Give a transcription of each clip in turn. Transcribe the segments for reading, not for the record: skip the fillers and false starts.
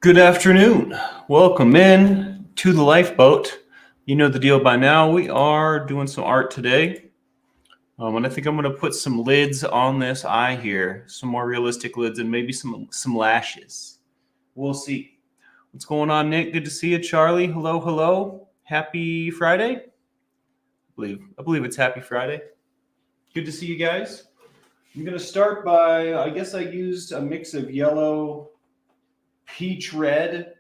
Good afternoon. Welcome in to the Lifeboat. You know the deal by now. We are doing some art today. And I think I'm going to put some lids on this eye here, some more realistic lids, and maybe some lashes. We'll see. What's going on, Nick? Good to see you. Charlie, hello, hello. Happy Friday. I believe it's Happy Friday. Good to see you guys. I'm going to start by, I guess I used a mix of yellow, peach red,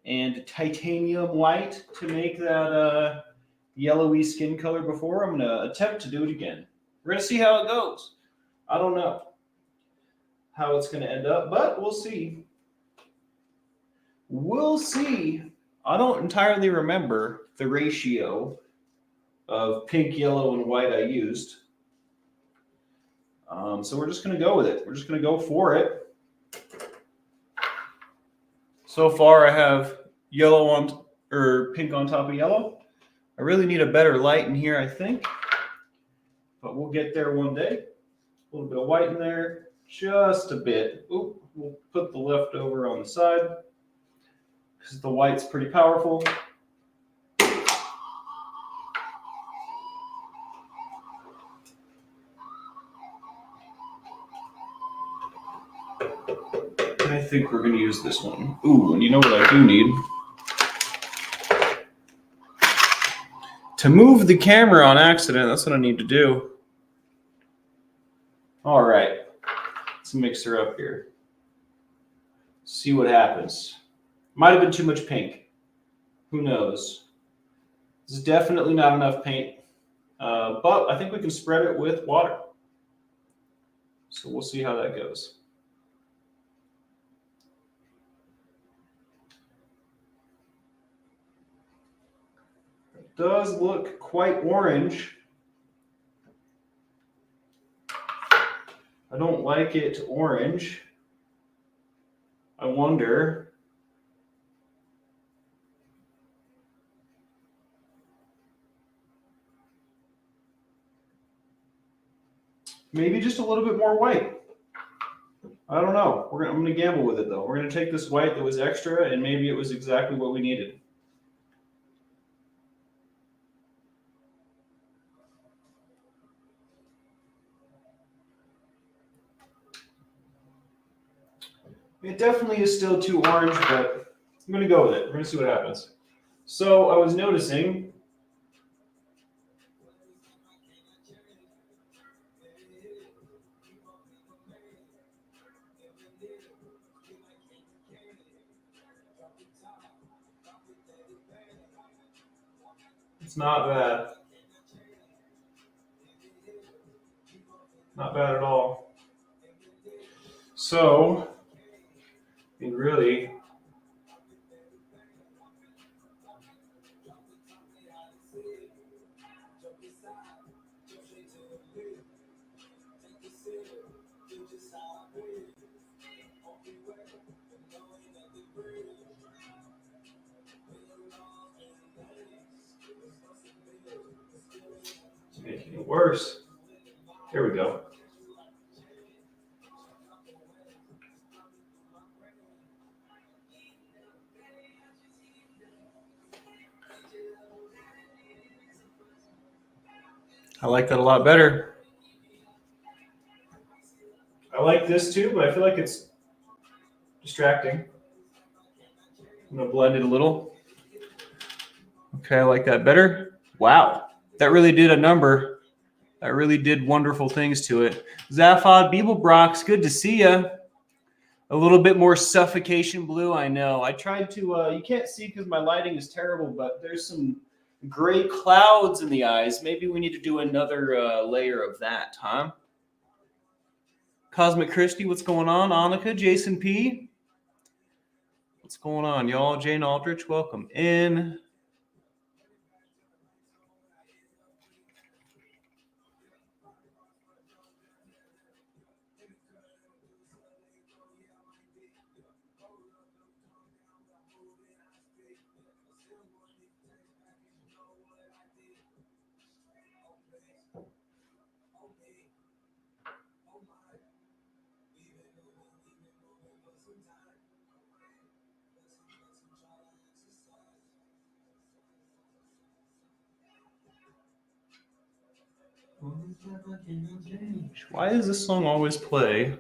and titanium white to make that yellowy skin color before. I'm going to attempt to do it again. We're going to see how it goes. I don't know how it's going to end up, but we'll see. We'll see. I don't entirely remember the ratio of pink, yellow, and white I used. So we're just going to go with it. We're just going to go for it. So far I have yellow on or pink on top of yellow. I really need a better light in here, I think, but we'll get there one day. A little bit of white in there, just a bit. Oop, we'll put the leftover on the side because the white's pretty powerful. I think we're going to use this one. Ooh, and you know what I do need? To move the camera on accident, that's what I need to do. All right, let's mix her up here. See what happens. Might have been too much pink. Who knows? This is definitely not enough paint, but I think we can spread it with water. So we'll see how that goes. It does look quite orange. I don't like it orange. I wonder. Maybe just a little bit more white. I don't know. I'm going to gamble with it, though. We're going to take this white that was extra, and maybe it was exactly what we needed. It definitely is still too orange, but I'm going to go with it. We're going to see what happens. So I was noticing it's not bad. Not bad at all. So, it really it's making it worse. Here we go. I like that a lot better. I like this too, but I feel like it's distracting. I'm going to blend it a little. Okay, I like that better. Wow, that really did a number. That really did wonderful things to it. Zaphod Beeblebrox, good to see you. A little bit more suffocation blue, I know. I tried to, you can't see because my lighting is terrible, but there's some gray clouds in the eyes. Maybe we need to do another layer of that, huh? Cosmic Christie, what's going on? Annika, Jason P. What's going on, y'all? Jane Aldrich, welcome in. Why does this song always play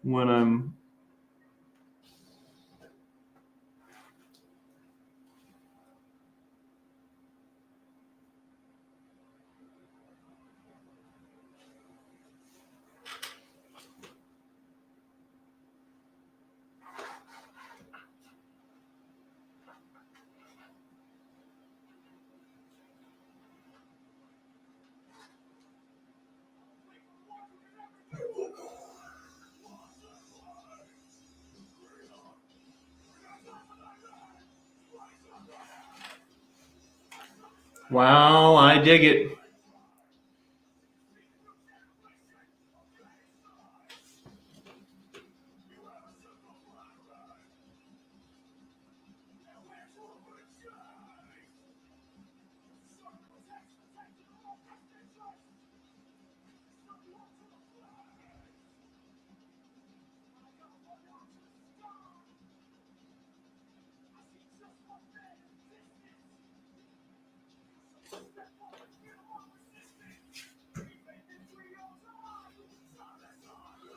when I'm... Wow, I dig it.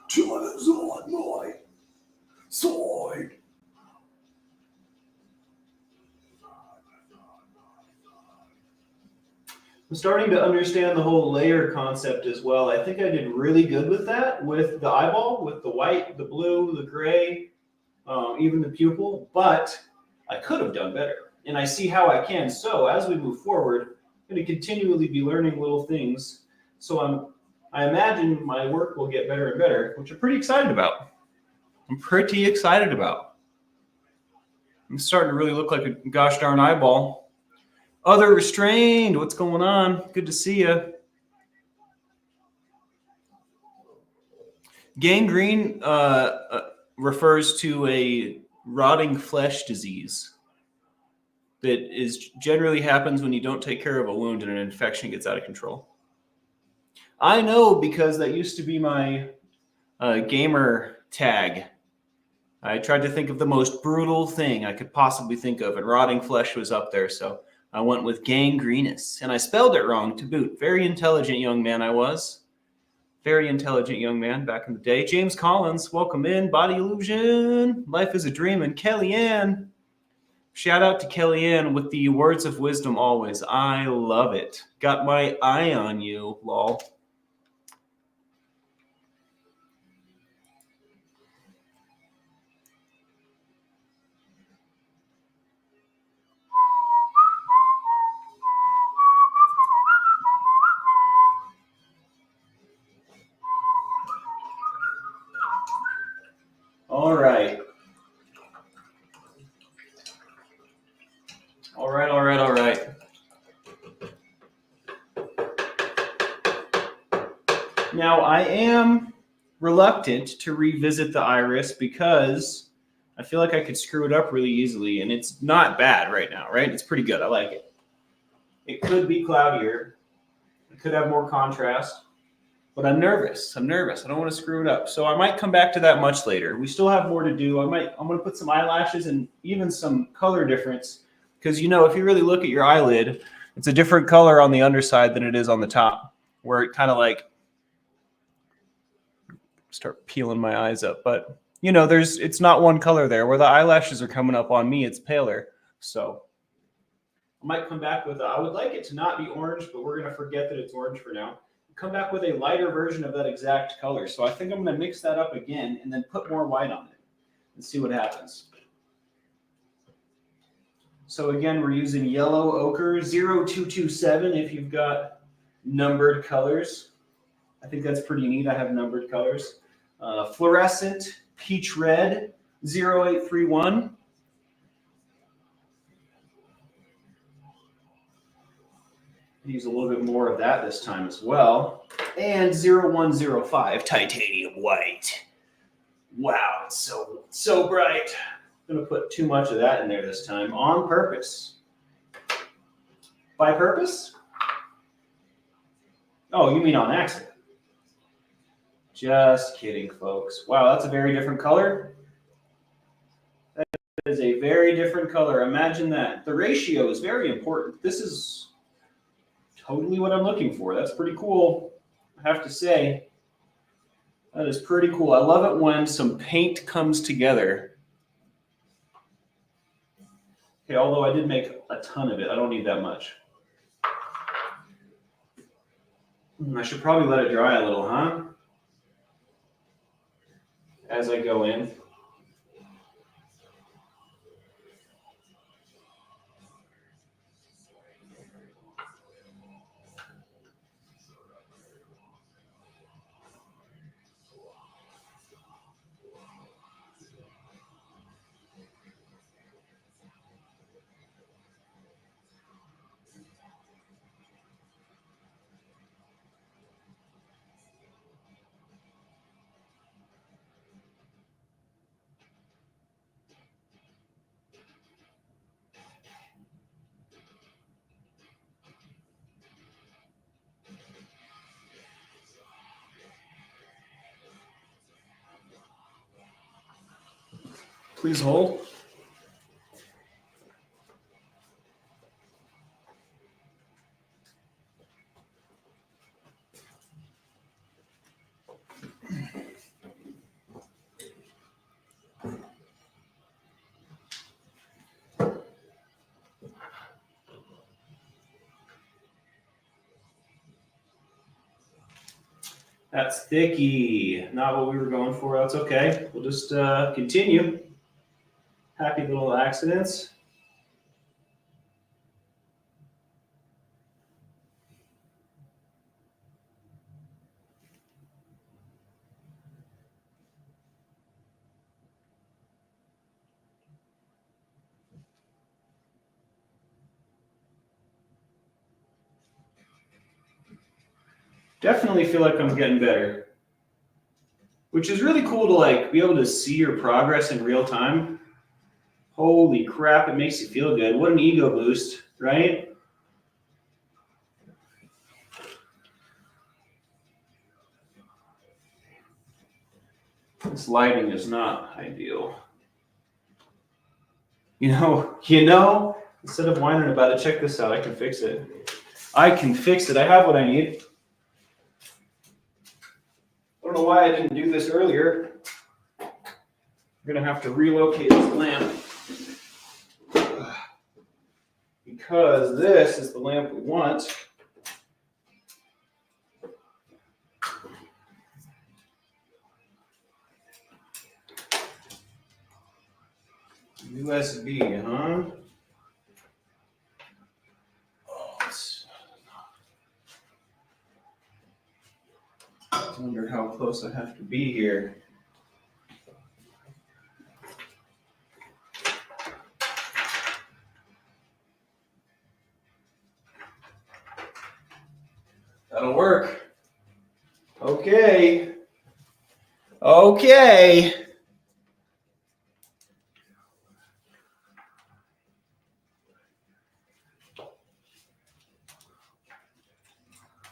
China's on my side. I'm starting to understand the whole layer concept as well. I think I did really good with that, with the eyeball, with the white, the blue, the gray, even the pupil, but I could have done better. And I see how I can. So as we move forward, I'm going to continually be learning little things. So I imagine my work will get better and better, which I'm pretty excited about. I'm starting to really look like a gosh darn eyeball. Other restrained, what's going on? Good to see you. Gangrene refers to a rotting flesh disease that generally happens when you don't take care of a wound and an infection gets out of control. I know, because that used to be my gamer tag. I tried to think of the most brutal thing I could possibly think of, and rotting flesh was up there, so I went with gangrenous, and I spelled it wrong to boot. Very intelligent young man I was. Very intelligent young man back in the day. James Collins, welcome in. Body Illusion, Life is a Dream, and Kellyanne. Shout out to Kellyanne with the words of wisdom always. I love it. Got my eye on you, lol. All right. All right. Now, I am reluctant to revisit the iris because I feel like I could screw it up really easily, and it's not bad right now, right? It's pretty good. I like it. It could be cloudier. It could have more contrast, but I'm nervous. I don't want to screw it up. So I might come back to that much later. We still have more to do. I'm going to put some eyelashes and even some color difference, because, if you really look at your eyelid, it's a different color on the underside than it is on the top, where it kind of like start peeling my eyes up. But it's not one color there. Where the eyelashes are coming up on me, it's paler. So I might come back with I would like it to not be orange, but we're going to forget that it's orange for now. Come back with a lighter version of that exact color. So I think I'm going to mix that up again and then put more white on it and see what happens. So again, we're using yellow ochre 0227 if you've got numbered colors. I think that's pretty neat. I have numbered colors. Fluorescent peach red 0831. Use a little bit more of that this time as well. And 0105 titanium white. Wow, it's so bright. I'm going to put too much of that in there this time on purpose. By purpose? Oh, you mean on accident. Just kidding, folks. Wow, that's a very different color. That is a very different color. Imagine that. The ratio is very important. This is totally what I'm looking for. That's pretty cool, I have to say. That is pretty cool. I love it when some paint comes together. Okay, although I did make a ton of it. I don't need that much. I should probably let it dry a little, huh? As I go in. Please hold. That's thicky. Not what we were going for. That's okay. We'll just continue. Happy little accidents. Definitely feel like I'm getting better, which is really cool to like be able to see your progress in real time. Holy crap, it makes you feel good. What an ego boost, right? This lighting is not ideal. You know, instead of whining about it, check this out. I can fix it. I can fix it. I have what I need. I don't know why I didn't do this earlier. I'm gonna have to relocate this lamp because this is the lamp we want. USB, huh? I wonder how close I have to be here. That'll work. Okay. Okay.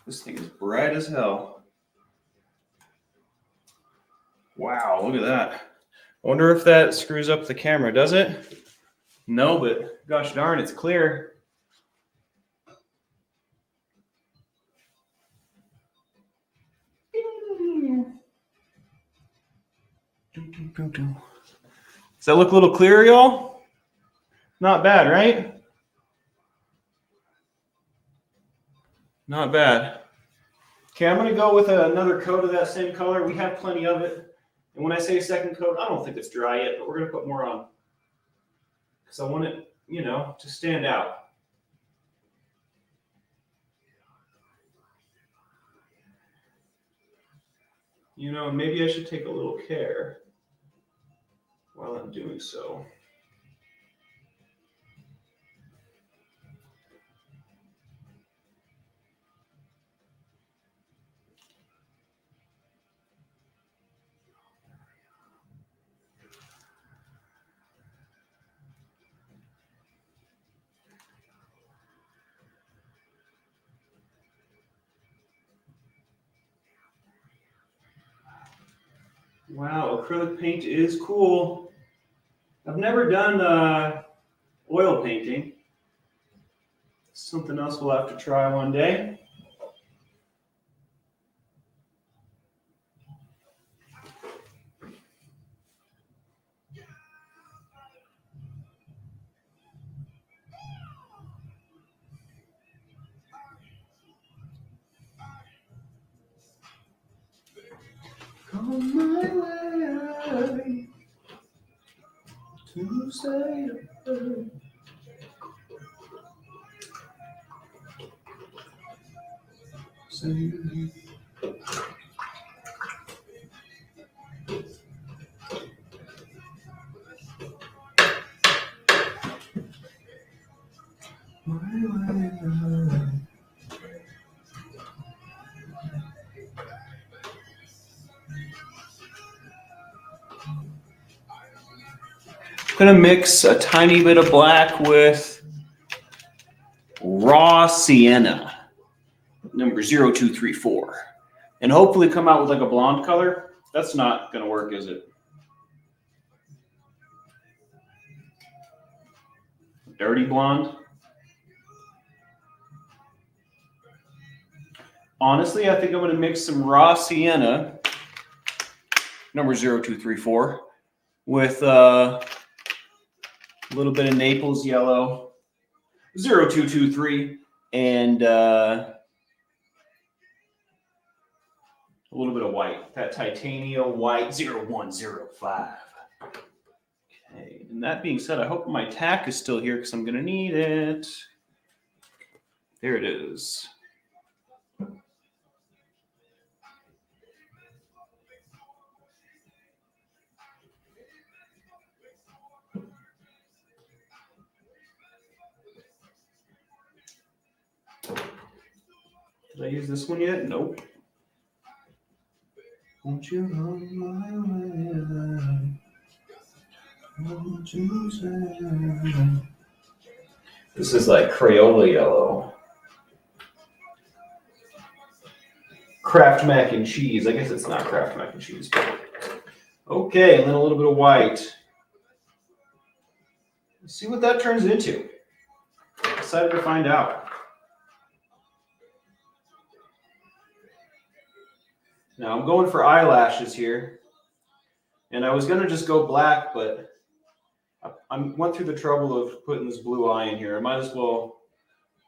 This thing is bright as hell. Wow, look at that. I wonder if that screws up the camera, does it? No, but gosh darn, it's clear. Does that look a little clearer, y'all? Not bad, right? Not bad. Okay, I'm going to go with another coat of that same color. We have plenty of it. And when I say second coat, I don't think it's dry yet, but we're going to put more on. Because I want it, to stand out. Maybe I should take a little care while I'm doing so. Wow, acrylic paint is cool. I've never done oil painting, Something else we'll have to try one day. Come my way to say a word. I'm going to mix a tiny bit of black with raw sienna, number 0234, and hopefully come out with like a blonde color. That's not going to work, is it? Dirty blonde. Honestly, I think I'm going to mix some raw sienna, number 0234, with a little bit of Naples yellow, 0223, and a little bit of white, that titanium white 0105. Okay, and that being said, I hope my tack is still here because I'm going to need it. There it is. Did I use this one yet? Nope. Won't you run my way? Won't you say? This is like Crayola yellow. Kraft mac and cheese. I guess it's not Kraft mac and cheese. But okay, and then a little bit of white. Let's see what that turns into. Excited to find out. Now I'm going for eyelashes here. And I was going to just go black, but I went through the trouble of putting this blue eye in here. I might as well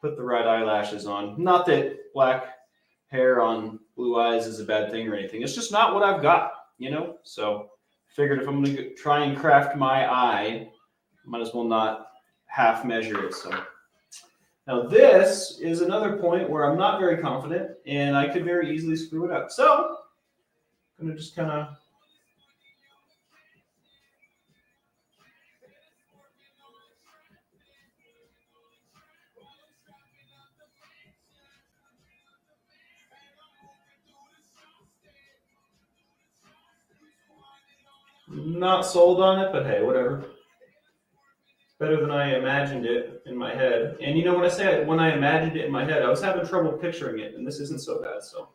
put the right eyelashes on. Not that black hair on blue eyes is a bad thing or anything. It's just not what I've got, you know? So figured if I'm going to try and craft my eye, I might as well not half measure it. So now this is another point where I'm not very confident and I could very easily screw it up. So I'm going to just kind of not sold on it, but hey, whatever. It's better than I imagined it in my head. And you know what I say? When I imagined it in my head, I was having trouble picturing it, and this isn't so bad. So.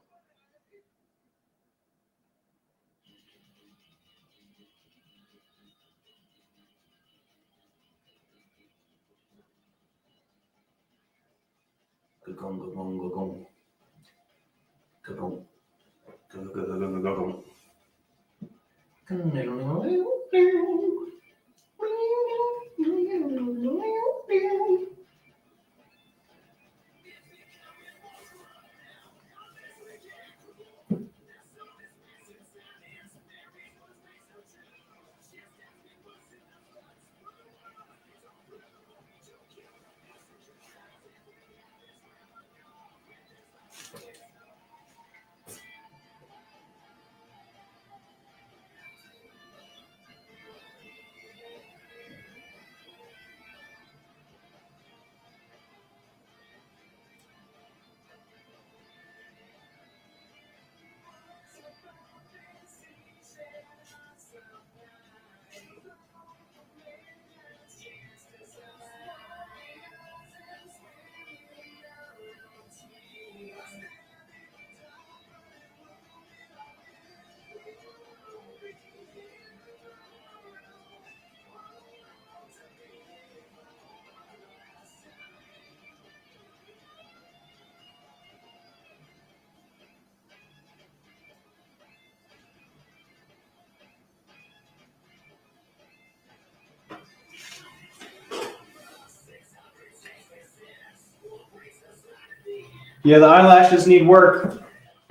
Yeah, the eyelashes need work.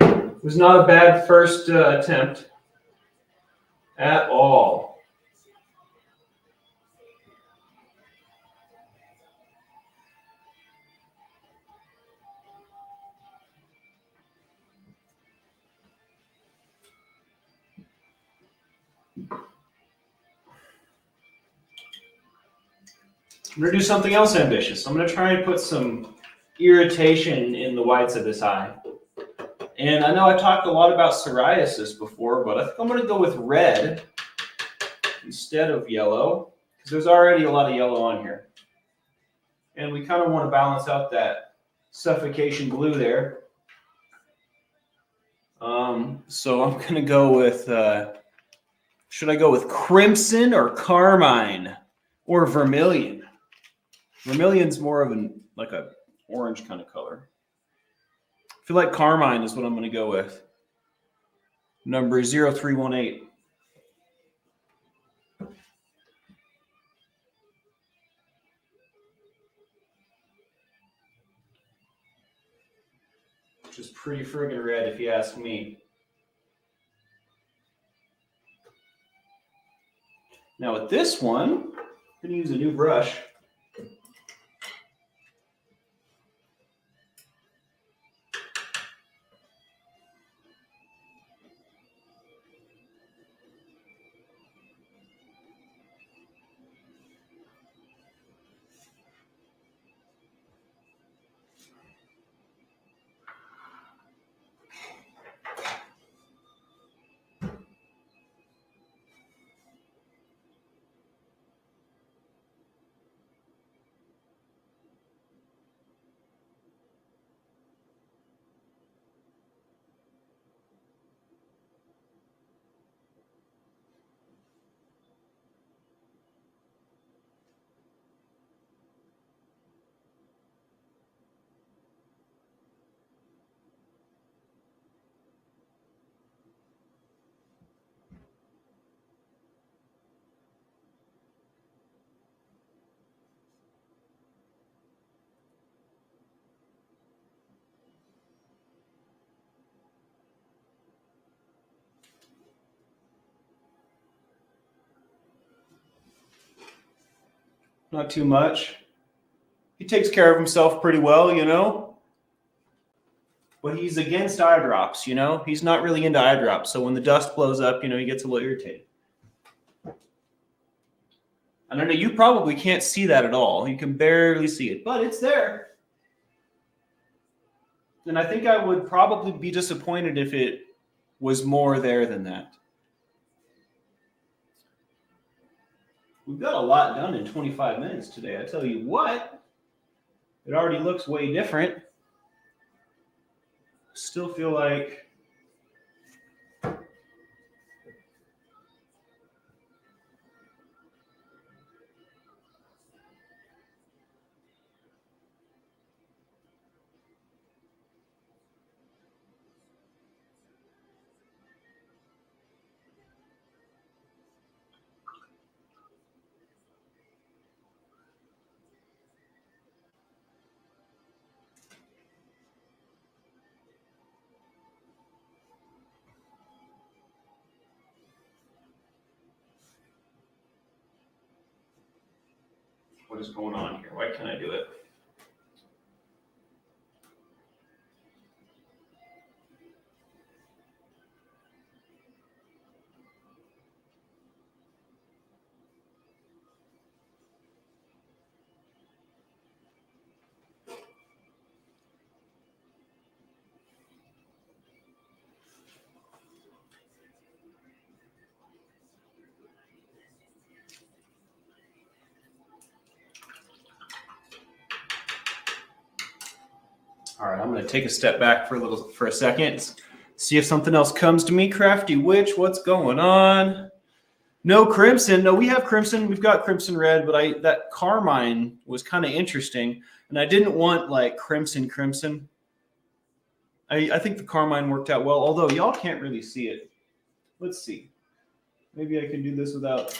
It was not a bad first attempt at all. I'm going to do something else ambitious. I'm going to try and put some irritation in the whites of this eye. And I know I talked a lot about psoriasis before, but I think I'm going to go with red instead of yellow, because there's already a lot of yellow on here. And we kind of want to balance out that suffocation blue there. So I'm going to go with, should I go with crimson or carmine or vermilion? Vermilion's more of like a orange kind of color. I feel like carmine is what I'm going to go with. Number 0318. Which is pretty friggin' red if you ask me. Now with this one, I'm going to use a new brush. Not too much. He takes care of himself pretty well, you know. But he's against eye drops, you know. He's not really into eye drops. So when the dust blows up, you know, he gets a little irritated. And I know you probably can't see that at all. You can barely see it, but it's there. And I think I would probably be disappointed if it was more there than that. We've got a lot done in 25 minutes today. I tell you what, it already looks way different. Still feel like what is going on here? Why can't I do it? All right, I'm going to take a step back for a second. See if something else comes to me. Crafty Witch, what's going on? No crimson. No, we have crimson. We've got crimson red, but that carmine was kind of interesting, and I didn't want like crimson. I think the carmine worked out well, although y'all can't really see it. Let's see. Maybe I can do this without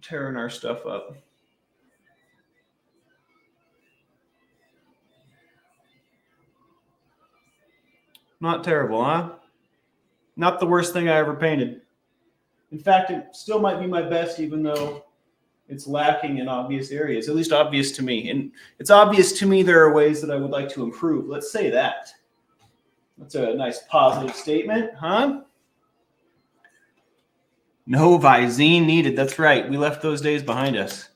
tearing our stuff up. Not terrible, huh? Not the worst thing I ever painted. In fact, it still might be my best, even though it's lacking in obvious areas, at least obvious to me. And it's obvious to me there are ways that I would like to improve. Let's say that. That's a nice positive statement, huh? No Visine needed. That's right. We left those days behind us.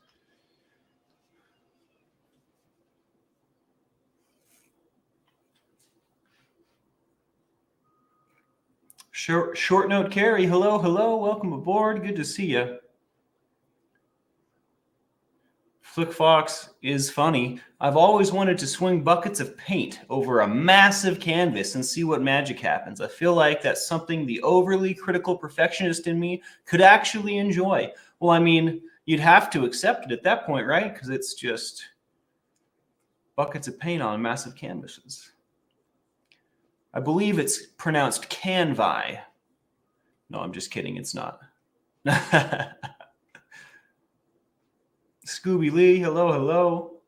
Short note, Carrie. Hello, hello. Welcome aboard. Good to see you. Flick Fox is funny. I've always wanted to swing buckets of paint over a massive canvas and see what magic happens. I feel like that's something the overly critical perfectionist in me could actually enjoy. Well, I mean, you'd have to accept it at that point, right? Because it's just buckets of paint on massive canvases. I believe it's pronounced canvi. No, I'm just kidding. It's not. Scooby Lee, hello, hello.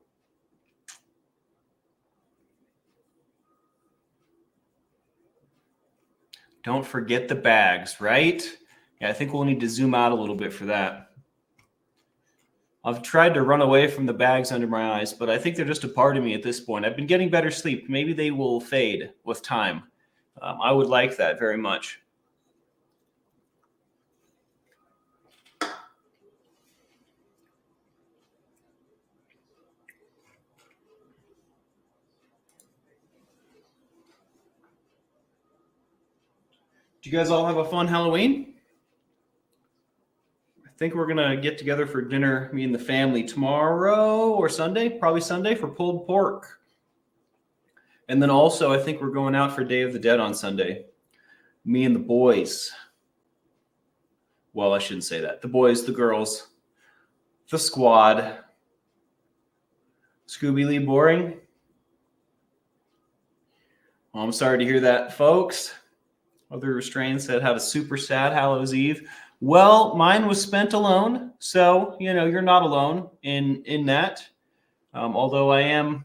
Don't forget the bags, right? Yeah, I think we'll need to zoom out a little bit for that. I've tried to run away from the bags under my eyes, but I think they're just a part of me at this point. I've been getting better sleep. Maybe they will fade with time. I would like that very much. Do you guys all have a fun Halloween? I think we're going to get together for dinner, me and the family, tomorrow or Sunday, probably Sunday, for pulled pork. And then also, I think we're going out for Day of the Dead on Sunday. Me and the boys. Well, I shouldn't say that. The boys, the girls, the squad. Scooby Lee boring? Well, I'm sorry to hear that, folks. Other restraints said have a super sad Hallows Eve. Well, mine was spent alone, so you're not alone in that. Although I am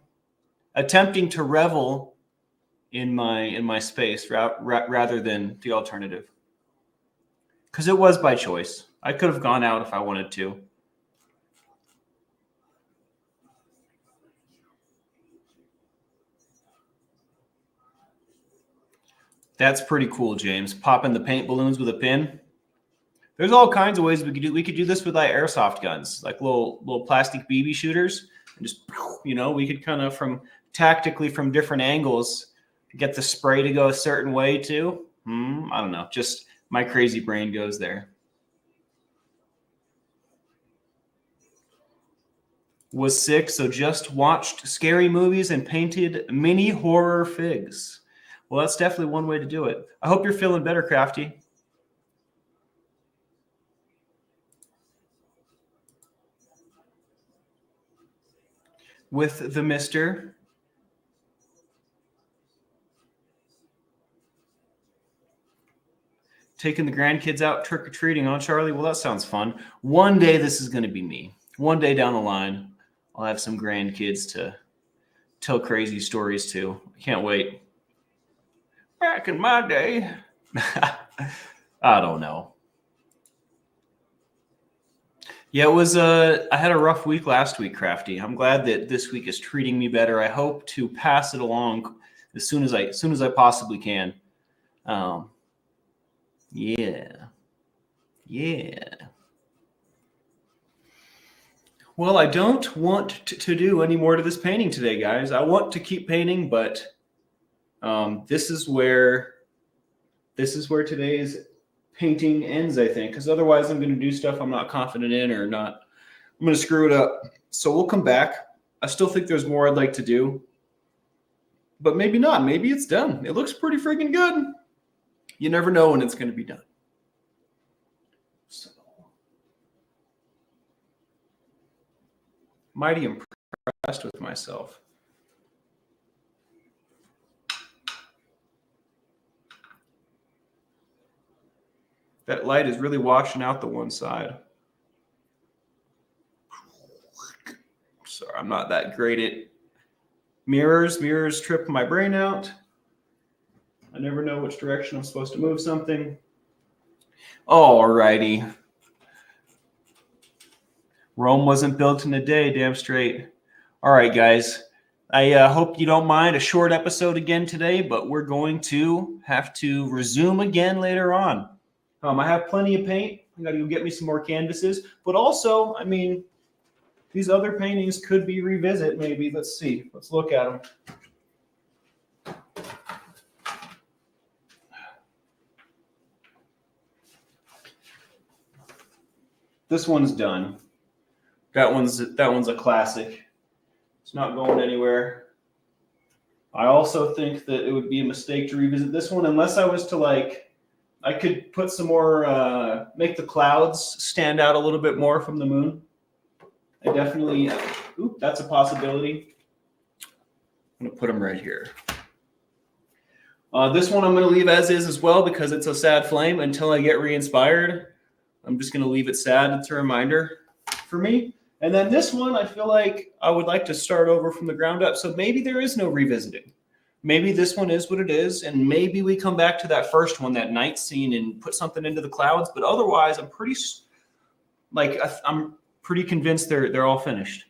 attempting to revel in my space rather than the alternative, because it was by choice. I could have gone out if I wanted to. That's pretty cool, James. Popping the paint balloons with a pin. There's all kinds of ways we could do. We could do this with airsoft guns, like little plastic BB shooters, and just we could kind of tactically from different angles get the spray to go a certain way too. I don't know. Just my crazy brain goes there. Was sick, so just watched scary movies and painted mini horror figs. Well, that's definitely one way to do it. I hope you're feeling better, Crafty. With the mister. Taking the grandkids out trick-or-treating, huh, Charlie? Well, that sounds fun. One day this is going to be me. One day down the line, I'll have some grandkids to tell crazy stories to. I can't wait. Back in my day. I don't know. Yeah, it was I had a rough week last week, Crafty. I'm glad that this week is treating me better. I hope to pass it along as soon as I possibly can. Yeah. Well, I don't want to do any more to this painting today, guys. I want to keep painting, but this is where today's painting ends, I think, because otherwise I'm going to do stuff I'm not confident in or not. I'm going to screw it up. So we'll come back. I still think there's more I'd like to do, but maybe not. Maybe it's done. It looks pretty freaking good. You never know when it's going to be done. So, mighty impressed with myself. That light is really washing out the one side. Sorry, I'm not that great at mirrors. Mirrors trip my brain out. I never know which direction I'm supposed to move something. All righty. Rome wasn't built in a day, damn straight. All right, guys. I hope you don't mind a short episode again today, but we're going to have to resume again later on. I have plenty of paint. I got to go get me some more canvases. But also, I mean, these other paintings could be revisit maybe. Let's see. Let's look at them. This one's done. That one's a classic. It's not going anywhere. I also think that it would be a mistake to revisit this one unless I was to I could put some more, make the clouds stand out a little bit more from the moon. I definitely, that's a possibility. I'm gonna put them right here. This one I'm gonna leave as is as well because it's a sad flame until I get re-inspired. I'm just gonna leave it sad. It's a reminder for me. And then this one, I feel like I would like to start over from the ground up. So maybe there is no revisiting. Maybe this one is what it is. And maybe we come back to that first one, that night scene, and put something into the clouds. But otherwise, I'm pretty convinced they're all finished.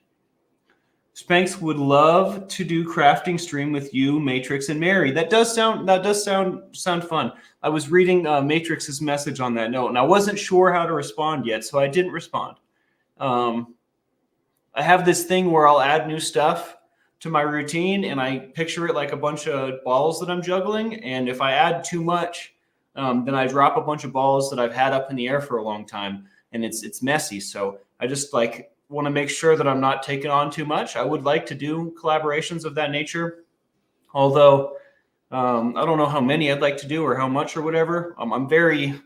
Spanx would love to do crafting stream with you, Matrix, and Mary. That does sound fun. I was reading Matrix's message on that note, and I wasn't sure how to respond yet, so I didn't respond. I have this thing where I'll add new stuff to my routine and I picture it like a bunch of balls that I'm juggling. And if I add too much, then I drop a bunch of balls that I've had up in the air for a long time and it's messy. So I just want to make sure that I'm not taking on too much. I would like to do collaborations of that nature. Although I don't know how many I'd like to do or how much or whatever. I'm very...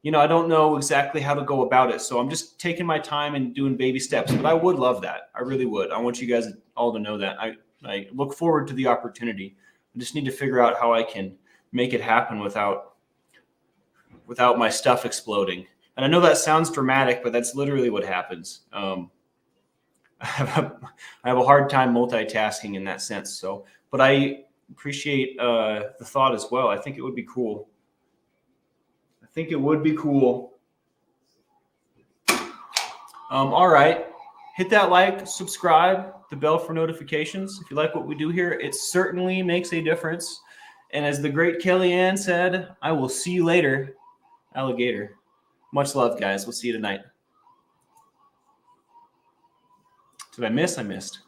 I don't know exactly how to go about it. So I'm just taking my time and doing baby steps, but I would love that. I really would. I want you guys all to know that. I look forward to the opportunity. I just need to figure out how I can make it happen without my stuff exploding. And I know that sounds dramatic, but that's literally what happens. I have a hard time multitasking in that sense. So, but I appreciate the thought as well. I think it would be cool. All right. Hit that like, subscribe, the bell for notifications. If you like what we do here, it certainly makes a difference. And as the great Kellyanne said, I will see you later, alligator. Much love, guys. We'll see you tonight. Did I miss? I missed.